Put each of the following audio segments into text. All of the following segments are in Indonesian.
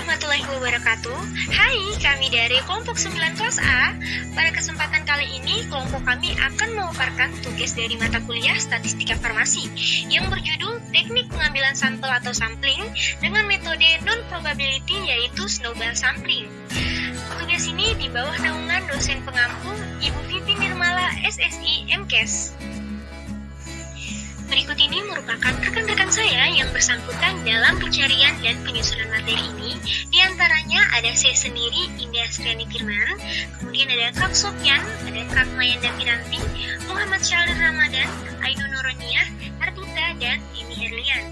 warahmatullahi wabarakatuh. Hai, kami dari kelompok 9 kelas A. Pada kesempatan kali ini, kelompok kami akan memaparkan tugas dari mata kuliah Statistika Farmasi yang berjudul Teknik Pengambilan Sampel atau Sampling dengan metode non-probability yaitu snowball sampling. Tugas ini di bawah naungan dosen pengampu Ibu Vivi Nirmala SSI MKes. Berikut ini merupakan rekan-rekan saya yang bersangkutan dalam pencarian dan penyusunan materi ini. Di antaranya ada saya sendiri, Indah Astriani Firman, kemudian ada Kak Sofyan, ada Kak Mayanda Piranti, Muhammad Syahrir Ramadan, Ainun Nuroniah, Ardita, dan Imi Herlian.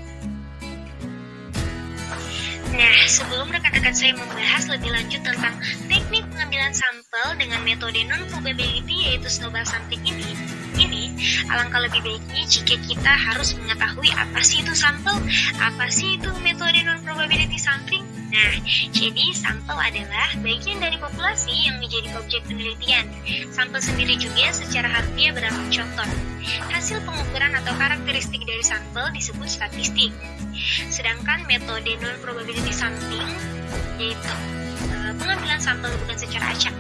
Nah, sebelum rekan-rekan saya membahas lebih lanjut tentang teknik pengambilan sampel dengan metode non-probability yaitu snowball sampling ini, alangkah lebih baiknya jika kita harus mengetahui apa sih itu sampel, apa sih itu metode non-probability sampling. Nah, jadi sampel adalah bagian dari populasi yang menjadi objek penelitian. Sampel sendiri juga secara harfiah berarti contoh. Hasil pengukuran atau karakteristik dari sampel disebut statistik. Sedangkan metode non-probability sampling yaitu pengambilan sampel bukan secara acak.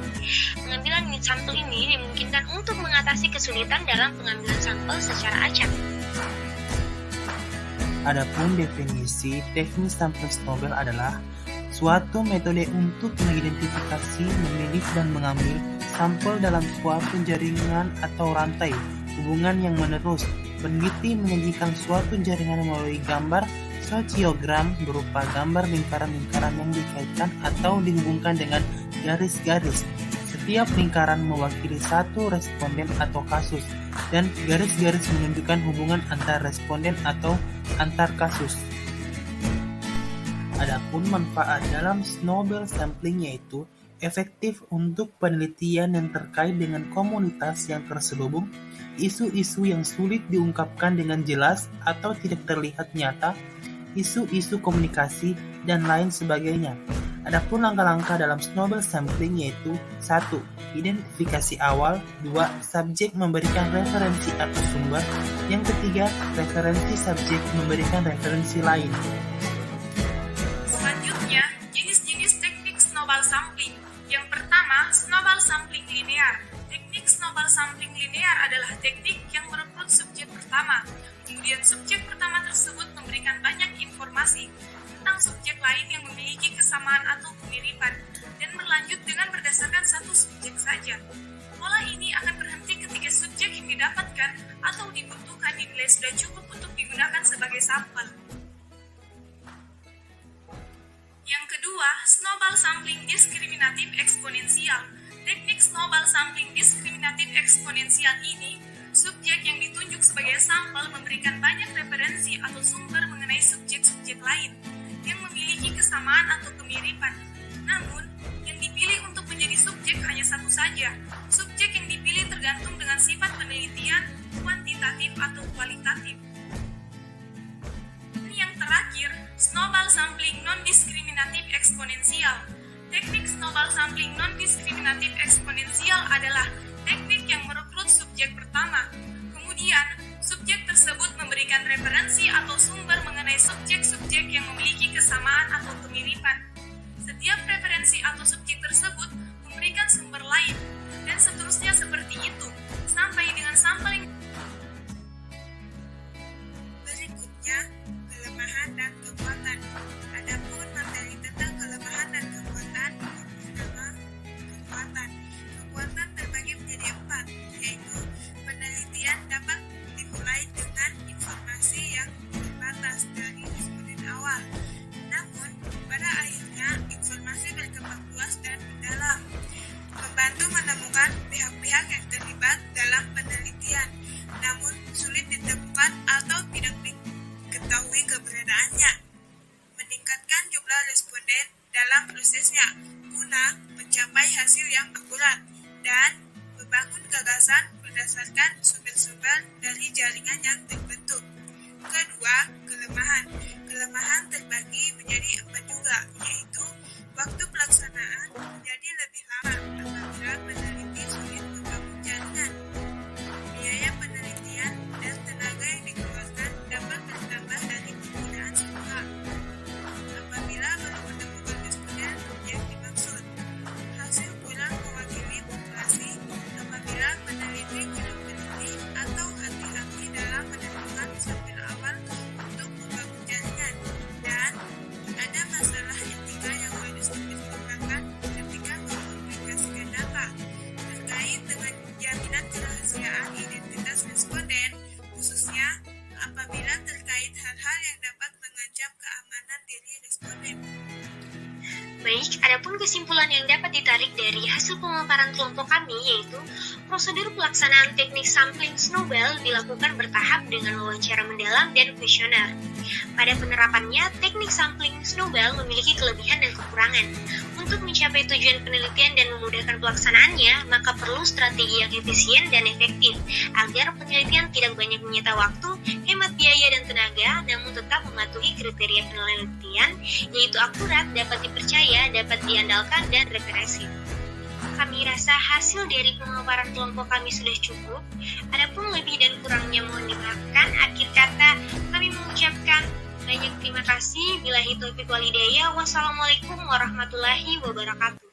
Pengambilan sampel ini dimungkinkan untuk mengatasi kesulitan dalam pengambilan sampel secara acak. Adapun definisi teknik sampel snowball adalah suatu metode untuk mengidentifikasi, memilih, dan mengambil sampel dalam suatu jaringan atau rantai hubungan yang menerus. Peneliti menyajikan suatu jaringan melalui gambar sosiogram berupa gambar lingkaran-lingkaran yang dikaitkan atau dihubungkan dengan garis-garis. Setiap lingkaran mewakili satu responden atau kasus, dan garis-garis menunjukkan hubungan antar responden atau antar kasus. Adapun manfaat dalam snowball sampling yaitu efektif untuk penelitian yang terkait dengan komunitas yang terselubung, isu-isu yang sulit diungkapkan dengan jelas atau tidak terlihat nyata, isu-isu komunikasi, dan lain sebagainya. Adapun langkah-langkah dalam snowball sampling yaitu 1. Identifikasi awal. 2. Subjek memberikan referensi atau sumber. Yang ketiga, referensi subjek memberikan referensi lain. Selanjutnya, jenis-jenis teknik snowball sampling. Yang pertama, snowball sampling linear. Teknik snowball sampling linear adalah teknik yang merekrut subjek pertama. Kemudian subjek pertama tersebut memberikan banyak informasi tentang subjek lain yang memiliki kesamaan atau kemiripan dan berlanjut dengan berdasarkan satu subjek saja. Pola ini akan berhenti ketika subjek yang didapatkan atau dibutuhkan dinilai sudah cukup untuk digunakan sebagai sampel. Yang kedua, snowball sampling diskriminatif eksponensial. Teknik snowball sampling diskriminatif eksponensial ini, subjek yang ditunjuk sebagai sampel memberikan banyak referensi atau sumber mengenai subjek-subjek lain yang memiliki kesamaan atau kemiripan. Namun, yang dipilih untuk menjadi subjek hanya satu saja. Subjek yang dipilih tergantung dengan sifat penelitian, kuantitatif atau kualitatif. Yang terakhir, snowball sampling non-diskriminatif eksponensial. Teknik snowball sampling non-diskriminatif eksponensial adalah teknik yang merekrut subjek pertama. Kemudian, subjek tersebut memberikan referensi atau sumber mengenai subjek-subjek yang memiliki kesamaan atau kemiripan. Setiap referensi atau subjek tersebut memberikan sumber lain, dan seterusnya seperti itu, sampai dengan sampel yang... Berikutnya, kelemahan dan kekuatan. Adapun materi tentang kelemahan dan kekuatan, pertama, kekuatan. Kekuatan terbagi menjadi 4, yaitu penelitian dapat dimulai dengan informasi yang terbatas dari responden awal. Namun, pada akhirnya informasi berkembang luas dan mendalam, membantu menemukan pihak-pihak yang terlibat dalam penelitian, namun sulit ditemukan atau tidak diketahui keberadaannya, meningkatkan jumlah responden dalam prosesnya guna mencapai hasil yang akurat, dan membangun gagasan berdasarkan sumber-sumber dari jaringan yang terbentuk. Kedua, kelemahan. Kelemahan terbagi menjadi 4 juga, yaitu waktu pelaksanaan menjadi lebih lama apabila peneliti sulit membangun jaringan. Biaya penelitian dan tenaga yang dikeluarkan dapat bertambah dari penggunaan semula. Apabila baru menemukan responden Baik, adapun kesimpulan yang dapat ditarik dari hasil pemaparan kelompok kami yaitu prosedur pelaksanaan teknik sampling snowball dilakukan bertahap dengan wawancara mendalam dan kuesioner. Pada penerapannya, teknik sampling snowball memiliki kelebihan dan kekurangan. Untuk mencapai tujuan penelitian dan memudahkan pelaksanaannya, maka perlu strategi yang efisien dan efektif agar penelitian tidak banyak menyita waktu, hemat biaya dan tenaga, namun tetap mematuhi kriteria penelitian yaitu akurat, dapat dipercaya, dapat diandalkan, dan referensi. Kami rasa hasil dari pemaparan kelompok kami sudah cukup. Adapun lebih dan kurangnya mohon dimaafkan. Akhir kata, kami mengucapkan banyak terima kasih. Billahi taufiq wal hidayah. Wassalamualaikum warahmatullahi wabarakatuh.